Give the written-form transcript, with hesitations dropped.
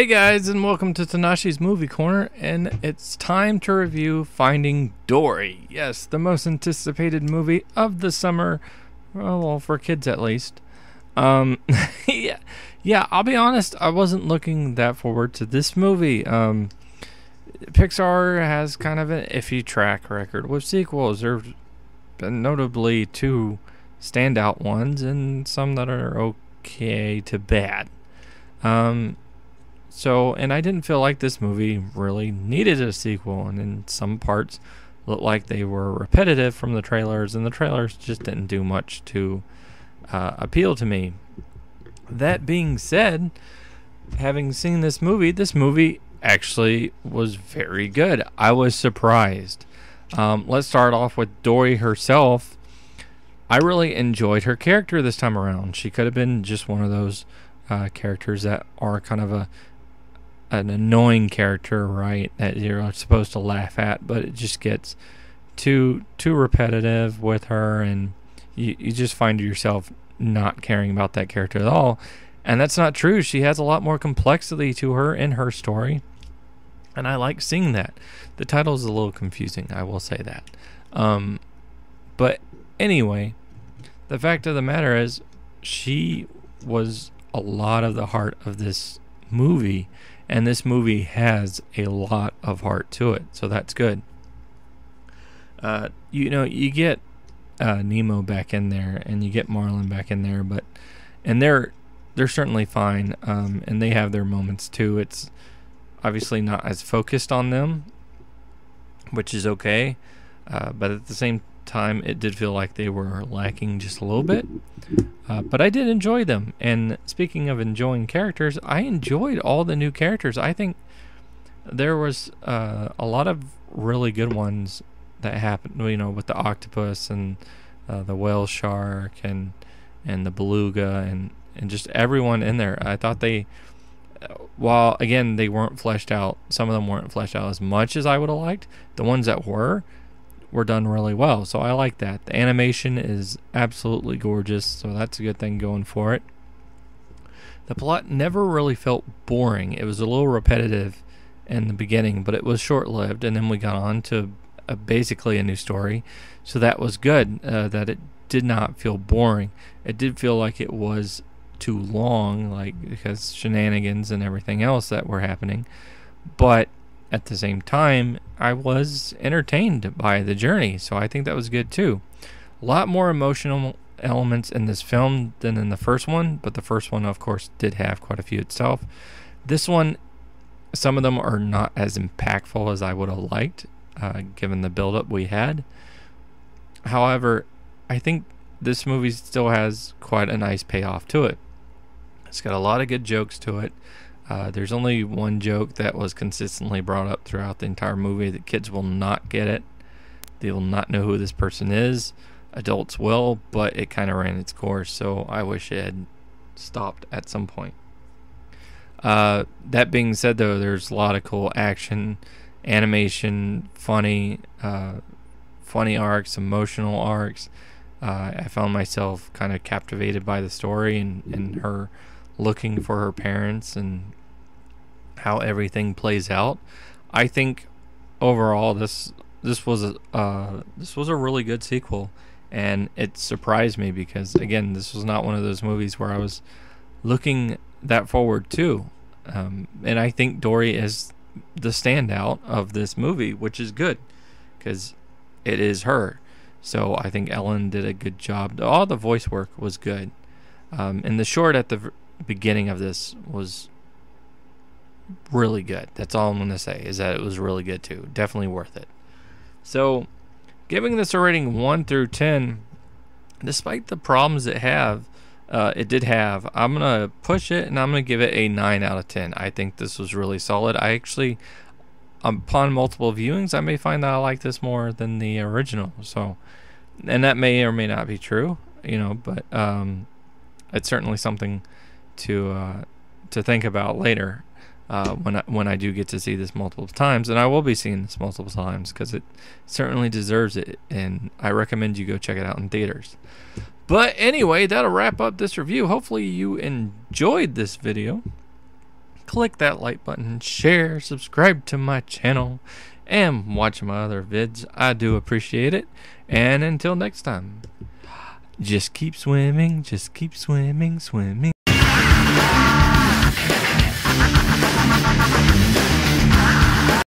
Hey guys, and welcome to Tnashi's Movie Corner, and it's time to review Finding Dory. Yes, the most anticipated movie of the summer, well, for kids at least. Um, yeah, I'll be honest, I wasn't looking that forward to this movie. Pixar has kind of an iffy track record with sequels. There's been notably two standout ones, and some that are okay to bad. And I didn't feel like this movie really needed a sequel, and in some parts looked like they were repetitive from the trailers, and the trailers just didn't do much to appeal to me. That being said, having seen this movie actually was very good. I was surprised. Let's start off with Dory herself. I really enjoyed her character this time around. She could have been just one of those characters that are kind of an annoying character, right, that you're supposed to laugh at, but it just gets too repetitive with her, and you just find yourself not caring about that character at all. And that's not true. She has a lot more complexity to her in her story, and I like seeing that. The title is a little confusing, I will say that. But anyway, the fact of the matter is, she was a lot of the heart of this movie, and this movie has a lot of heart to it, so that's good. You get Nemo back in there, and you get Marlin back in there, and they're certainly fine, and they have their moments too. It's obviously not as focused on them, which is okay, but at the same time, it did feel like they were lacking just a little bit. But I did enjoy them. And speaking of enjoying characters, I enjoyed all the new characters. I think there was a lot of really good ones that happened, with the octopus and the whale shark and the beluga and just everyone in there. I thought while again they weren't fleshed out, some of them weren't fleshed out as much as I would have liked. The ones that were done really well, so I like that. The animation is absolutely gorgeous, so that's a good thing going for it. The plot never really felt boring. It was a little repetitive in the beginning, but it was short-lived, and then we got on to basically a new story, so that was good, that it did not feel boring. It did feel like it was too long, because shenanigans and everything else that were happening, but at the same time, I was entertained by the journey, so I think that was good too. A lot more emotional elements in this film than in the first one, but the first one, of course, did have quite a few itself. This one, some of them are not as impactful as I would have liked, given the build-up we had. However, I think this movie still has quite a nice payoff to it. It's got a lot of good jokes to it. There's only one joke that was consistently brought up throughout the entire movie. The kids will not get it. They will not know who this person is. Adults will, but it kind of ran its course, so I wish it had stopped at some point. That being said, though, there's a lot of cool action, animation, funny arcs, emotional arcs. I found myself kind of captivated by the story and her looking for her parents and how everything plays out. I think overall this was a really good sequel, and it surprised me because, again, this was not one of those movies where I was looking that forward to, and I think Dory is the standout of this movie, which is good because it is her. So I think Ellen did a good job. All the voice work was good, and the short at the beginning of this was really good. That's all I'm going to say, is that it was really good too. Definitely worth it. So, giving this a rating 1 through 10, despite the problems it did have, I'm going to push it and I'm going to give it a 9 out of 10. I think this was really solid. I actually, upon multiple viewings, I may find that I like this more than the original. So, and that may or may not be true, but it's certainly something to think about later. When I do get to see this multiple times, and I will be seeing this multiple times because it certainly deserves it, and I recommend you go check it out in theaters. But anyway, that'll wrap up this review. Hopefully you enjoyed this video. click that like button, share, subscribe to my channel, and watch my other vids. I do appreciate it. And until next time, just keep swimming, swimming.